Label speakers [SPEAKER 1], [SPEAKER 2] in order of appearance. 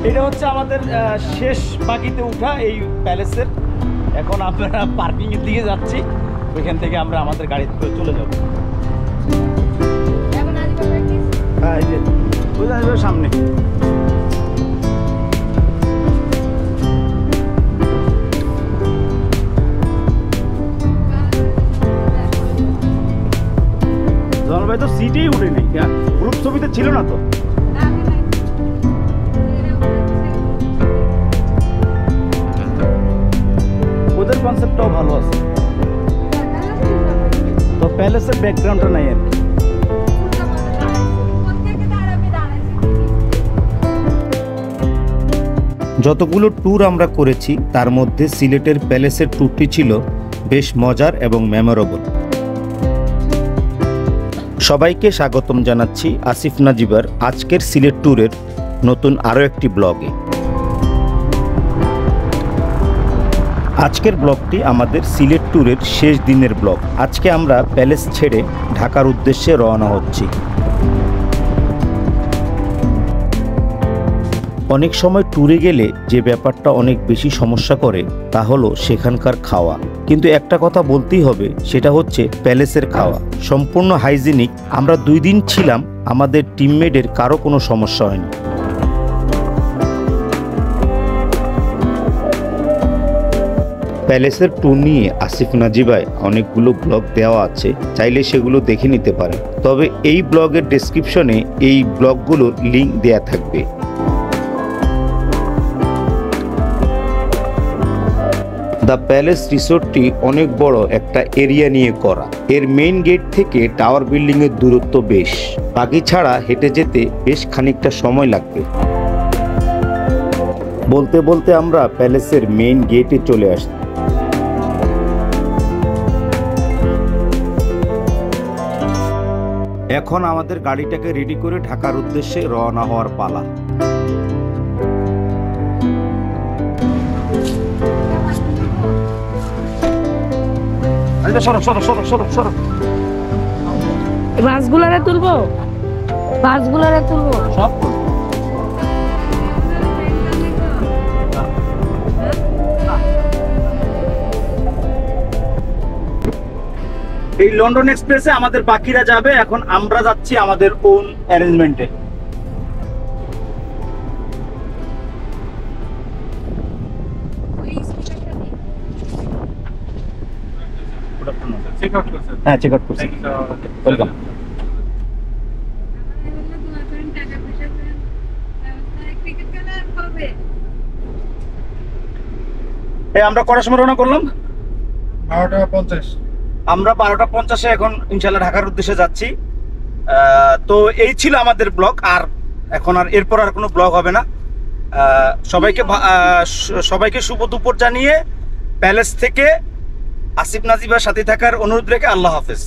[SPEAKER 1] এটা হচ্ছে আমাদের শেষ বাকিতে উঠা এই প্যালেসের। এখন আমরা পার্কিং এর দিকে যাচ্ছি, ওইখান থেকে আমরা আমাদের গাড়িতে করে চলে যাব। হ্যাঁ, এই যে বুঝা যাবে সামনে। জলবায়ু তো সিটেই উঠে নেই, গ্রুপ ছবিতে ছিল না তো। ওদের কনসেপ্টটাও ভালো আছে, তো প্যালেসের ব্যাকগ্রাউন্ডটা নাই আর কি।
[SPEAKER 2] যতগুলো ট্যুর আমরা করেছি তার মধ্যে সিলেটের প্যালেসের ট্যুরটি ছিল বেশ মজার এবং মেমোরেবল। সবাইকে স্বাগতম জানাচ্ছি আসিফ নাজিবার আজকের সিলেট ট্যুরের নতুন আরও একটি ব্লগে। আজকের ব্লগটি আমাদের সিলেট ট্যুরের শেষ দিনের ব্লগ। আজকে আমরা প্যালেস ছেড়ে ঢাকার উদ্দেশ্যে রওনা হচ্ছি। অনেক সময় ট্যুরে গেলে যে ব্যাপারটা অনেক বেশি সমস্যা করে তা হলো সেখানকার খাওয়া। কিন্তু একটা কথা বলতেই হবে, সেটা হচ্ছে প্যালেসের খাওয়া সম্পূর্ণ হাইজিনিক। আমরা 2 দিন ছিলাম, আমাদের টিমমেটের কারো কোনো সমস্যা হয়নি। প্যালেসের ট্যুর নিয়ে আসিফ নাজিবায় অনেকগুলো ব্লগ দেওয়া আছে, চাইলে সেগুলো দেখে নিতে পারেন। তবে এই ব্লগের ডেসক্রিপশনে এই ব্লগগুলোর লিঙ্ক দেয়া থাকবে। দ্য প্যালেস রিসোর্টটি অনেক বড় একটা এরিয়া নিয়ে করা। এর মেইন গেট থেকে টাওয়ার বিল্ডিং এর দূরত্ব বেশ, বাকি ছাড়া হেঁটে যেতে বেশ খানিকটা সময় লাগবে। বলতে বলতে আমরা প্যালেসের মেইন গেটে চলে আসছি। এখন আমাদের গাড়িটাকে রেডি করে ঢাকার উদ্দেশ্যে রওনা হওয়ার পালা।
[SPEAKER 3] বাসগুলারে তুলবো, বাসগুলারে তুলবো
[SPEAKER 1] সব। এই লন্ডন এক্সপ্রেসে আমাদের বাকিরা যাবে, এখন আমরা যাচ্ছি আমাদের ওন অ্যারেঞ্জমেন্টে। হ্যাঁ, চেক আউট করছি। ওয়েলকাম। আমরা কটার সময় রওনা করলাম?
[SPEAKER 4] 12:50।
[SPEAKER 1] আমরা 12:50 এখন ইনশাল্লাহ ঢাকার উদ্দেশ্যে যাচ্ছি। তো এই ছিল আমাদের ব্লগ, আর এখন আর এরপর আর কোনো ব্লগ হবে না। সবাইকে শুভ দুপুর জানিয়ে প্যালেস থেকে আসিফ নাজিবার সাথে থাকার অনুরোধ রেখে আল্লাহ হাফেজ।